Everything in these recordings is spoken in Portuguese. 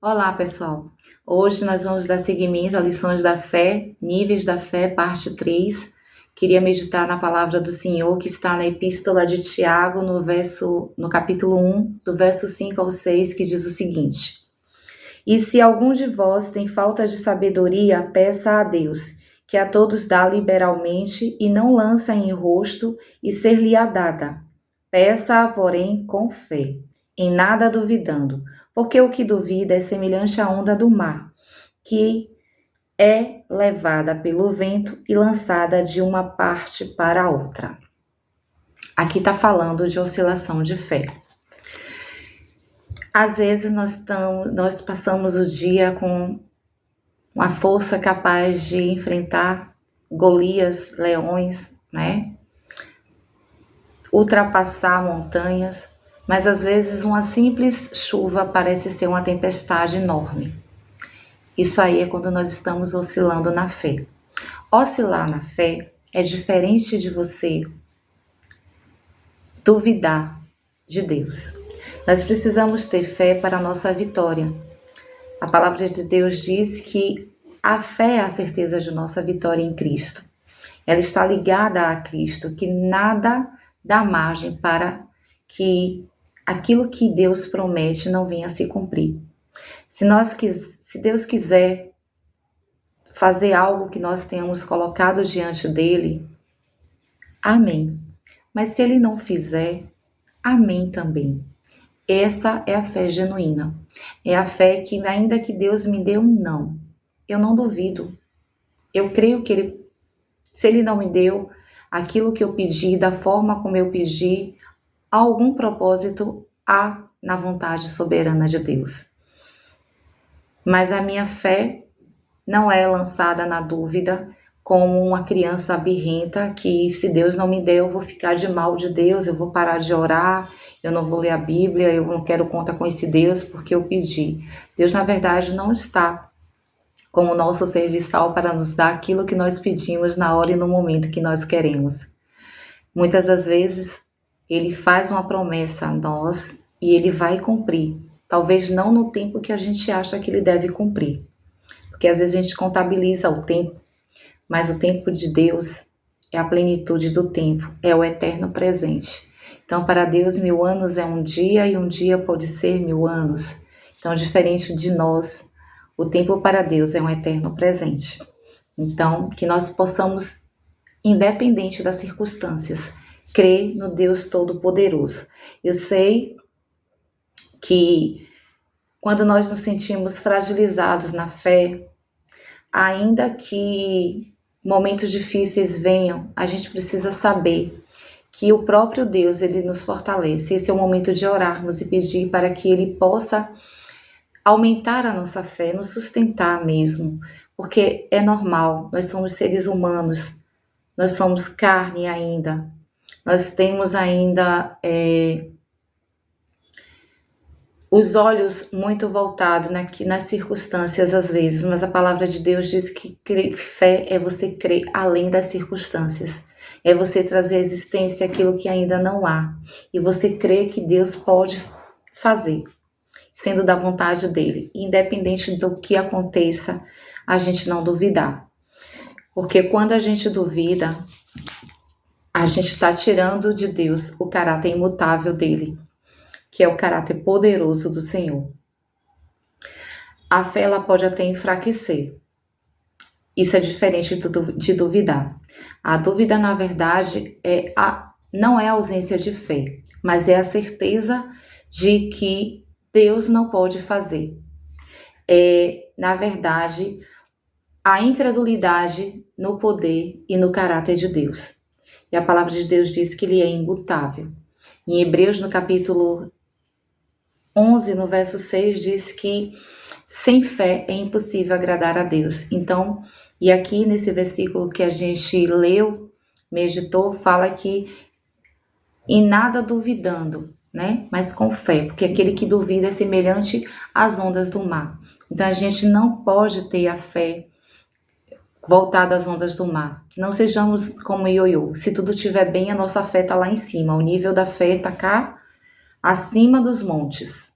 Olá, pessoal. Hoje nós vamos dar seguimento a lições da fé, níveis da fé, parte 3. Queria meditar na palavra do Senhor que está na Epístola de Tiago, no capítulo 1, do verso 5 ao 6, que diz o seguinte: E se algum de vós tem falta de sabedoria, peça a Deus, que a todos dá liberalmente e não lança em rosto, e ser-lhe-á dada. Peça-a, porém, com fé, em nada duvidando, porque o que duvida é semelhante à onda do mar, que é levada pelo vento e lançada de uma parte para a outra. Aqui está falando de oscilação de fé. Às vezes nós passamos o dia com uma força capaz de enfrentar Golias, leões, né? Ultrapassar montanhas, mas às vezes uma simples chuva parece ser uma tempestade enorme. Isso aí é quando nós estamos oscilando na fé. Oscilar na fé é diferente de você duvidar de Deus. Nós precisamos ter fé para a nossa vitória. A palavra de Deus diz que a fé é a certeza de nossa vitória em Cristo. Ela está ligada a Cristo, que nada dá margem para que aquilo que Deus promete não venha a se cumprir. Se Deus quiser fazer algo que nós tenhamos colocado diante dele, amém. Mas se ele não fizer, amém também. Essa é a fé genuína. É a fé que, ainda que Deus me dê um não, eu não duvido. Eu creio que se ele não me deu aquilo que eu pedi, da forma como eu pedi, algum propósito há na vontade soberana de Deus. Mas a minha fé não é lançada na dúvida como uma criança birrenta que, se Deus não me deu, eu vou ficar de mal de Deus, eu vou parar de orar, eu não vou ler a Bíblia, eu não quero conta com esse Deus porque eu pedi. Deus, na verdade, não está como nosso serviçal para nos dar aquilo que nós pedimos na hora e no momento que nós queremos. Muitas das vezes, ele faz uma promessa a nós e ele vai cumprir. Talvez não no tempo que a gente acha que ele deve cumprir. Porque às vezes a gente contabiliza o tempo, mas o tempo de Deus é a plenitude do tempo, é o eterno presente. Então, para Deus, 1000 anos é um dia e um dia pode ser 1000 anos. Então, diferente de nós, o tempo para Deus é um eterno presente. Então, que nós possamos, independente das circunstâncias, crer no Deus Todo-Poderoso. Eu sei que quando nós nos sentimos fragilizados na fé, ainda que momentos difíceis venham, a gente precisa saber que o próprio Deus, ele nos fortalece. Esse é o momento de orarmos e pedir para que ele possa aumentar a nossa fé, nos sustentar mesmo, porque é normal, nós somos seres humanos, nós somos carne ainda, nós temos ainda os olhos muito voltados nas circunstâncias às vezes, mas a palavra de Deus diz que fé é você crer além das circunstâncias. É você trazer à existência aquilo que ainda não há. E você crer que Deus pode fazer, sendo da vontade dele. Independente do que aconteça, a gente não duvidar. Porque quando a gente duvida, a gente está tirando de Deus o caráter imutável dele, que é o caráter poderoso do Senhor. A fé ela pode até enfraquecer. Isso é diferente de duvidar. A dúvida, na verdade, não é a ausência de fé, mas é a certeza de que Deus não pode fazer. Na verdade, a incredulidade no poder e no caráter de Deus. E a palavra de Deus diz que ele é imutável. Em Hebreus, no capítulo 11, no verso 6, diz que sem fé é impossível agradar a Deus. Então, e aqui nesse versículo que a gente leu, meditou, fala que em nada duvidando, né? Mas com fé, porque aquele que duvida é semelhante às ondas do mar. Então, a gente não pode ter a fé voltada às ondas do mar. Que não sejamos como ioiô. Se tudo estiver bem, a nossa fé está lá em cima. O nível da fé está cá, acima dos montes.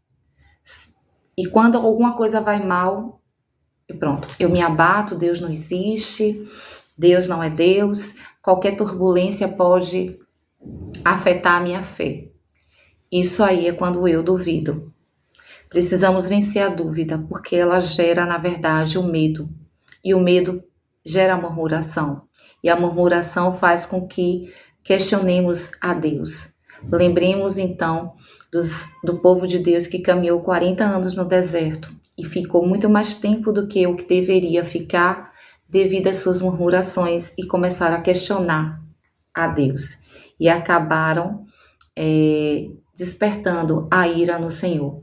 E quando alguma coisa vai mal, pronto, eu me abato, Deus não existe, Deus não é Deus, qualquer turbulência pode afetar a minha fé. Isso aí é quando eu duvido. Precisamos vencer a dúvida, porque ela gera, na verdade, o medo. E o medo gera a murmuração. E a murmuração faz com que questionemos a Deus. Lembremos, então, do povo de Deus que caminhou 40 anos no deserto e ficou muito mais tempo do que o que deveria ficar devido às suas murmurações e começaram a questionar a Deus. E acabaram despertando a ira no Senhor.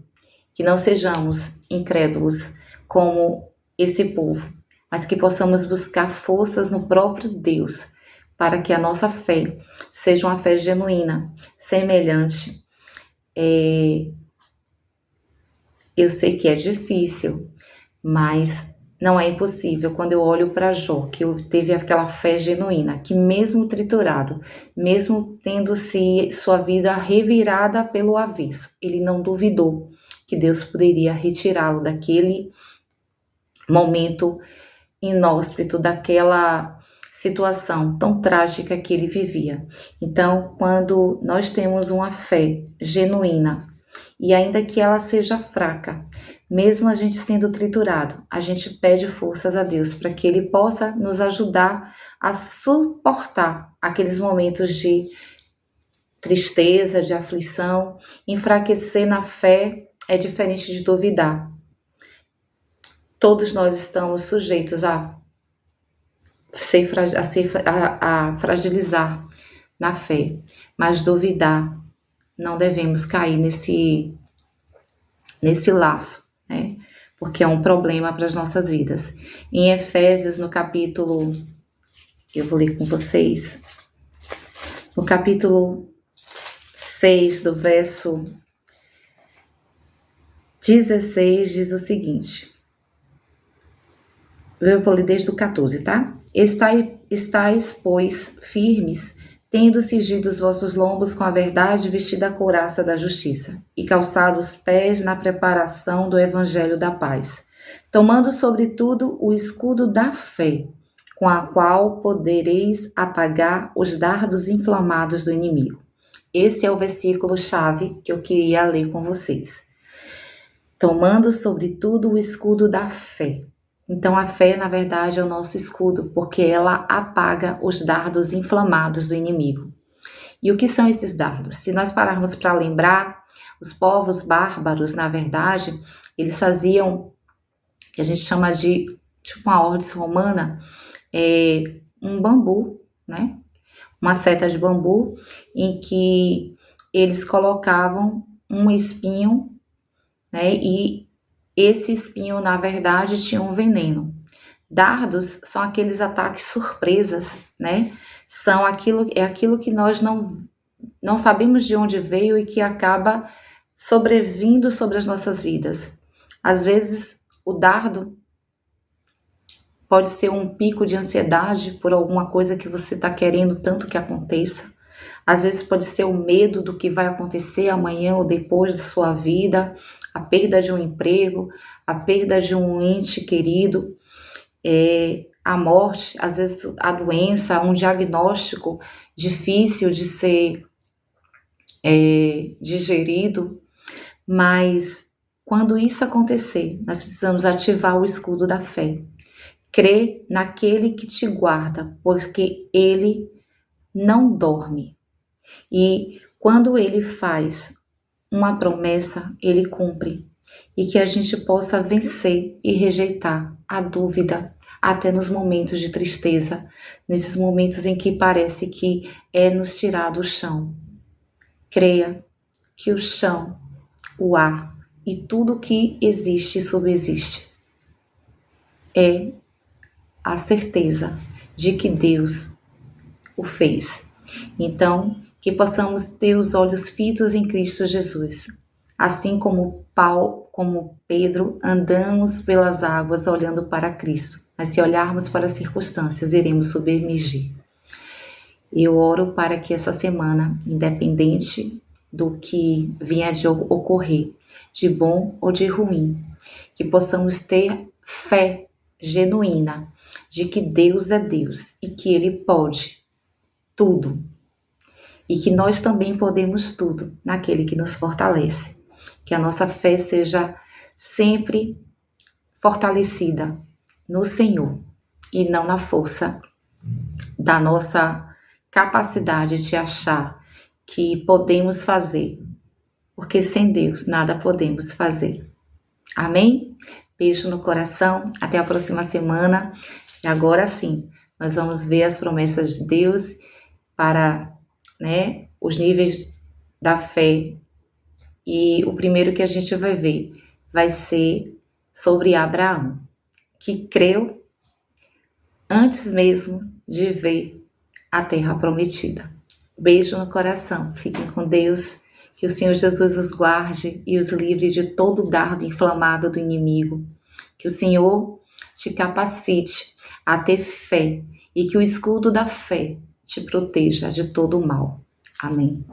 Que não sejamos incrédulos como esse povo, mas que possamos buscar forças no próprio Deus, para que a nossa fé seja uma fé genuína, semelhante. Eu sei que é difícil, mas não é impossível. Quando eu olho para Jó, que teve aquela fé genuína, que mesmo triturado, mesmo tendo sua vida revirada pelo avesso, ele não duvidou que Deus poderia retirá-lo daquele momento inóspito, daquela situação tão trágica que ele vivia. Então, quando nós temos uma fé genuína, e ainda que ela seja fraca, mesmo a gente sendo triturado, a gente pede forças a Deus para que Ele possa nos ajudar a suportar aqueles momentos de tristeza, de aflição. Enfraquecer na fé é diferente de duvidar. Todos nós estamos sujeitos a fragilizar na fé, mas duvidar, não devemos cair nesse laço, né? Porque é um problema para as nossas vidas. Em Efésios, no capítulo, eu vou ler com vocês, no capítulo 6, do verso 16, diz o seguinte. Eu vou ler desde o 14, tá? Estais, pois, firmes, tendo cingido os vossos lombos com a verdade, vestida a couraça da justiça, e calçado os pés na preparação do evangelho da paz, tomando sobretudo o escudo da fé, com a qual podereis apagar os dardos inflamados do inimigo. Esse é o versículo-chave que eu queria ler com vocês. Tomando sobretudo o escudo da fé. Então, a fé, na verdade, é o nosso escudo, porque ela apaga os dardos inflamados do inimigo. E o que são esses dardos? Se nós pararmos para lembrar, os povos bárbaros, na verdade, eles faziam, que a gente chama de, tipo uma ordem romana, um bambu, né? Uma seta de bambu, em que eles colocavam um espinho, né? E esse espinho, na verdade, tinha um veneno. Dardos são aqueles ataques surpresas, né? É aquilo que nós não sabemos de onde veio e que acaba sobrevindo sobre as nossas vidas. Às vezes, o dardo pode ser um pico de ansiedade por alguma coisa que você está querendo tanto que aconteça. Às vezes pode ser o medo do que vai acontecer amanhã ou depois da sua vida, a perda de um emprego, a perda de um ente querido, a morte, às vezes a doença, um diagnóstico difícil de ser digerido. Mas quando isso acontecer, nós precisamos ativar o escudo da fé. Crer naquele que te guarda, porque ele não dorme. E quando ele faz uma promessa, ele cumpre. E que a gente possa vencer e rejeitar a dúvida, até nos momentos de tristeza, nesses momentos em que parece que é nos tirado o chão. Creia que o chão, o ar e tudo que existe e subsiste é a certeza de que Deus o fez. Então, que possamos ter os olhos fitos em Cristo Jesus. Assim como Pedro, andamos pelas águas olhando para Cristo. Mas se olharmos para as circunstâncias, iremos submergir. Eu oro para que essa semana, independente do que venha de ocorrer, de bom ou de ruim. Que possamos ter fé genuína de que Deus é Deus e que Ele pode tudo. E que nós também podemos tudo naquele que nos fortalece. Que a nossa fé seja sempre fortalecida no Senhor e não na força da nossa capacidade de achar que podemos fazer, porque sem Deus nada podemos fazer. Amém? Beijo no coração, até a próxima semana. E agora sim, nós vamos ver as promessas de Deus para, os níveis da fé. E o primeiro que a gente vai ver vai ser sobre Abraão, que creu antes mesmo de ver a terra prometida. Beijo no coração, fiquem com Deus, que o Senhor Jesus os guarde e os livre de todo dardo inflamado do inimigo, que o Senhor te capacite a ter fé e que o escudo da fé te proteja de todo o mal. Amém.